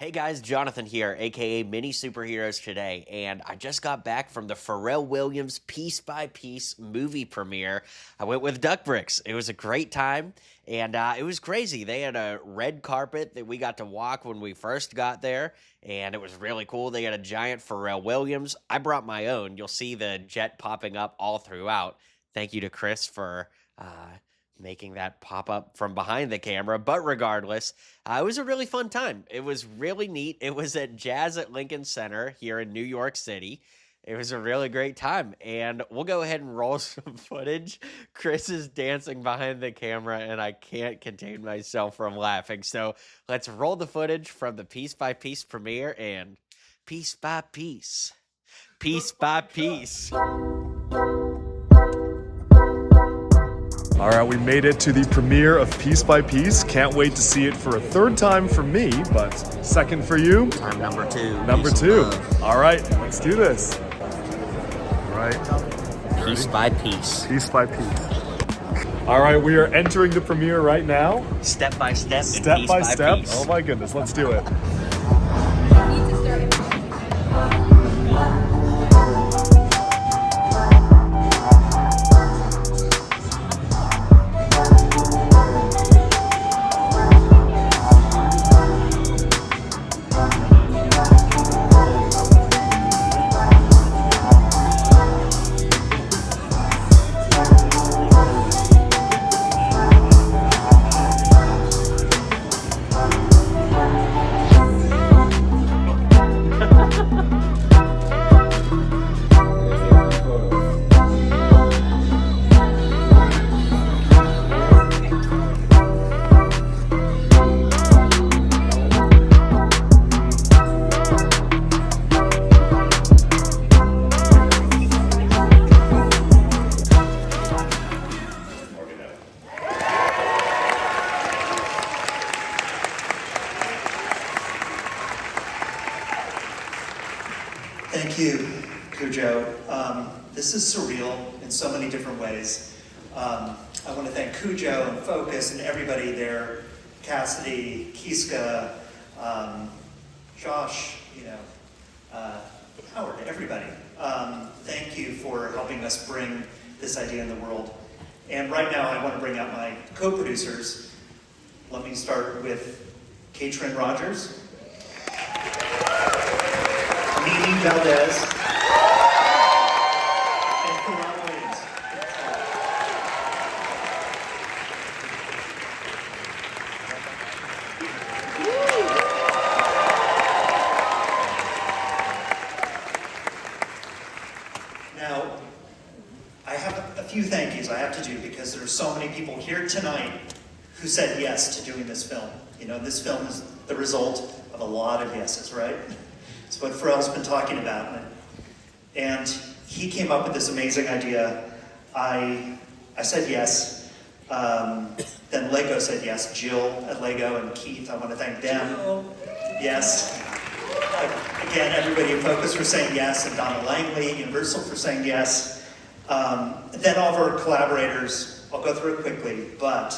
Hey guys, Jonathan here, aka Mini Superheroes Today, and I just got back from the Pharrell Williams Piece by Piece movie premiere. I went with Duck Bricks. It was a great time, and it was crazy. They had a red carpet that we got to walk when we first got there, and it was really cool. They had a giant Pharrell Williams. I brought my own. You'll see the jet popping up all throughout. Thank you to Chris for making that pop up from behind the camera. But regardless, it was a really fun time. It was really neat. It was at Jazz at Lincoln Center here in New York City. It was a really great time. And we'll go ahead and roll some footage. Chris is dancing behind the camera, and I can't contain myself from laughing. So let's roll the footage from the Piece by Piece premiere and Piece by Piece. Piece by Piece. All right, we made it to the premiere of Piece by Piece. Can't wait to see it for a third time for me, but second for you. Time number two. Number two. All right, let's do this. All right. Piece by piece. Piece by piece. All right, we are entering the premiere right now. Step by step. Step by step. Piece. Oh my goodness, let's do it. Thank you, Cujo. This is surreal in so many different ways. I want to thank Cujo and Focus and everybody there, Cassidy, Kiska, Josh, Howard, everybody. Thank you for helping us bring this idea in the world. And right now I want to bring out my co-producers. Let me start with Katrin Rogers, Mimi Valdez, and Pharrell Williams. Now, I have a few thank yous I have to do because there are so many people here tonight who said yes to doing this film. You know, this film is the result of a lot of yeses, right? It's what Pharrell's been talking about. And he came up with this amazing idea. I said yes. Then LEGO said yes. Jill at LEGO and Keith, I want to thank them. Jill. Yes. Again, everybody at Focus for saying yes, and Donna Langley, Universal for saying yes. Then all of our collaborators, I'll go through it quickly, but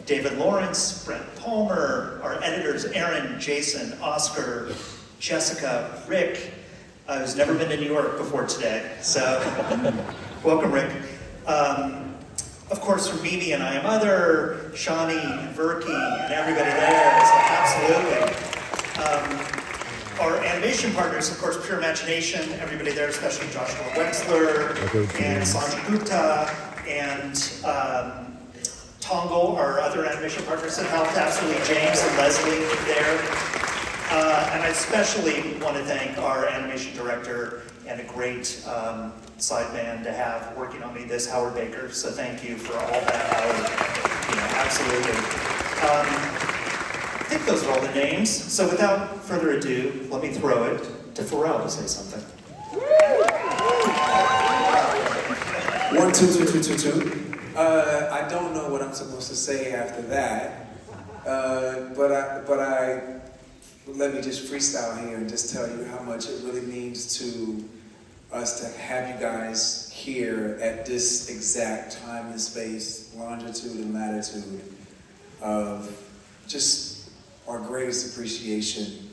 David Lawrence, Brent Palmer, our editors, Aaron, Jason, Oscar, Jessica, Rick, who's never been to New York before today, so welcome, Rick. Of course, from Mimi and I Am Other, Shawnee and Verky and everybody there, so absolutely. Our animation partners, of course, Pure Imagination, everybody there, especially Joshua Wexler and Sanjay Gupta and Tongle, our other animation partners that helped, absolutely, James and Leslie there. And I especially want to thank our animation director and a great side man to have working on me, this Howard Baker. So thank you for all that, Howard. Absolutely. I think those are all the names. So without further ado, let me throw it to Pharrell to say something. 1, 2, 2, 2, 2, 2. I don't know what I'm supposed to say after that, but let me just freestyle here and just tell you how much it really means to us to have you guys here at this exact time and space, longitude and latitude of just our greatest appreciation,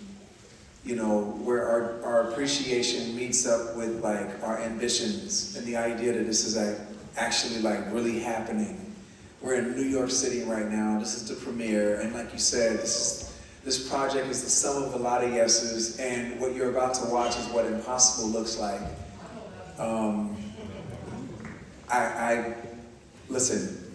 you know, where our appreciation meets up with like our ambitions and the idea that this is like actually like really happening. We're in New York City right now. This is the premiere, and like you said, this project is the sum of a lot of yeses, and what you're about to watch is what impossible looks like. Listen,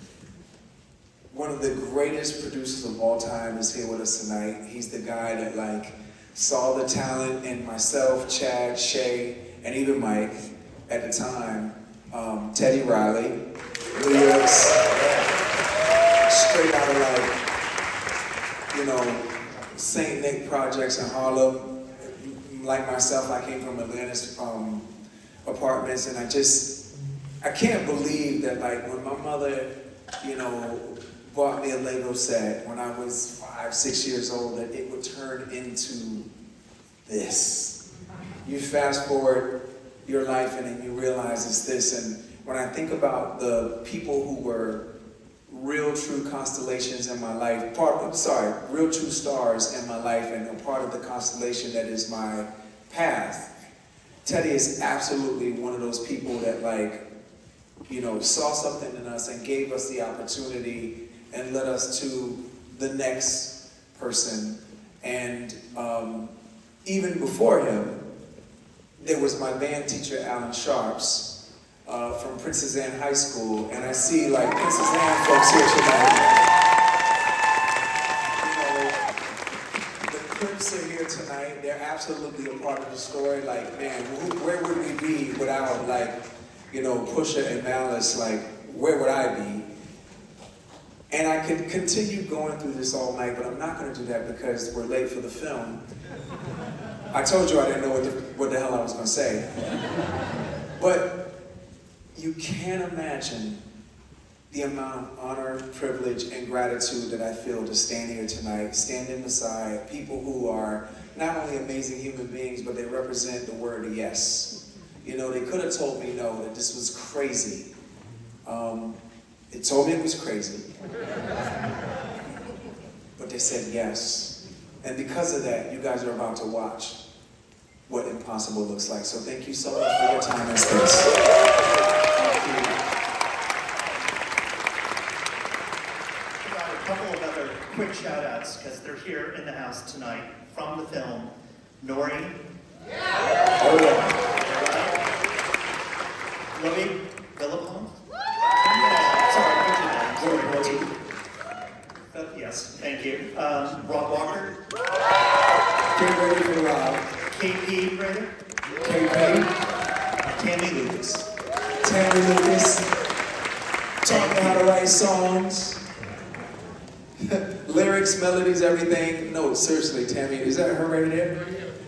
one of the greatest producers of all time is here with us tonight. He's the guy that like saw the talent in myself, Chad, Shay, and even Mike at the time. Teddy Riley, New York's straight out of like, you know, St. Nick projects in Harlem. Like myself, I came from Atlanta's apartments, and I can't believe that like when my mother, you know, bought me a Lego set when I was 5, 6 years old, that it would turn into this. You fast forward your life and then you realize it's this, and when I think about the people who were real true constellations in my life, real true stars in my life and a part of the constellation that is my path, Teddy is absolutely one of those people that like, you know, saw something in us and gave us the opportunity and led us to the next person. And even before him, there was my band teacher, Alan Sharps, from Princess Anne High School, and I see like Princess Anne folks here tonight. You know, the Crips are here tonight. They're absolutely a part of the story. Like, man, where would we be without like, you know, Pusha and Malice? Like, where would I be? And I could continue going through this all night, but I'm not going to do that because we're late for the film. I told you I didn't know what the hell I was going to say. But you can't imagine the amount of honor, privilege, and gratitude that I feel to stand here tonight, standing beside people who are not only amazing human beings, but they represent the word yes. You know, they could have told me no, that this was crazy. It told me it was crazy. But they said yes. And because of that, you guys are about to watch what impossible looks like. So thank you so much for your time and space. Thank you. We got a couple of other quick shout outs because they're here in the house tonight from the film. Nori. Yeah. Oh yeah. Louis Billabong. Yes, thank you. Rob Walker. Get ready for Rob. KP Rader. KP. Tammy Lucas. Tammy Lucas. Taught me how to write songs. Lyrics, melodies, everything. No, seriously, Tammy, is that her right there?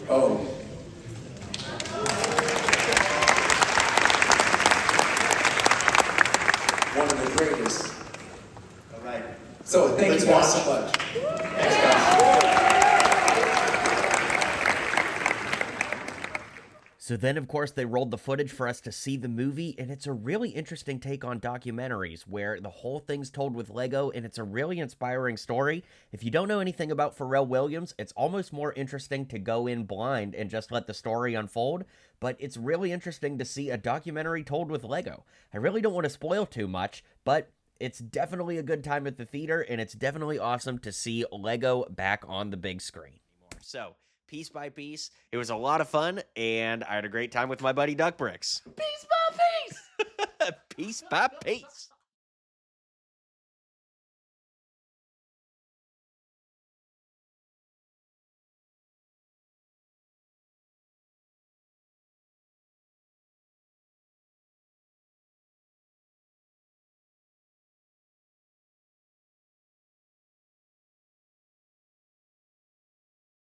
Oh. One of the greatest. All right. So thank you guys so much. Thanks, guys. So then, of course, they rolled the footage for us to see the movie, and it's a really interesting take on documentaries where the whole thing's told with Lego, and it's a really inspiring story. If you don't know anything about Pharrell Williams, it's almost more interesting to go in blind and just let the story unfold, but it's really interesting to see a documentary told with Lego. I really don't want to spoil too much, but it's definitely a good time at the theater, and it's definitely awesome to see Lego back on the big screen. So, piece by piece, it was a lot of fun, and I had a great time with my buddy Duck Bricks. Piece by piece! Piece by piece.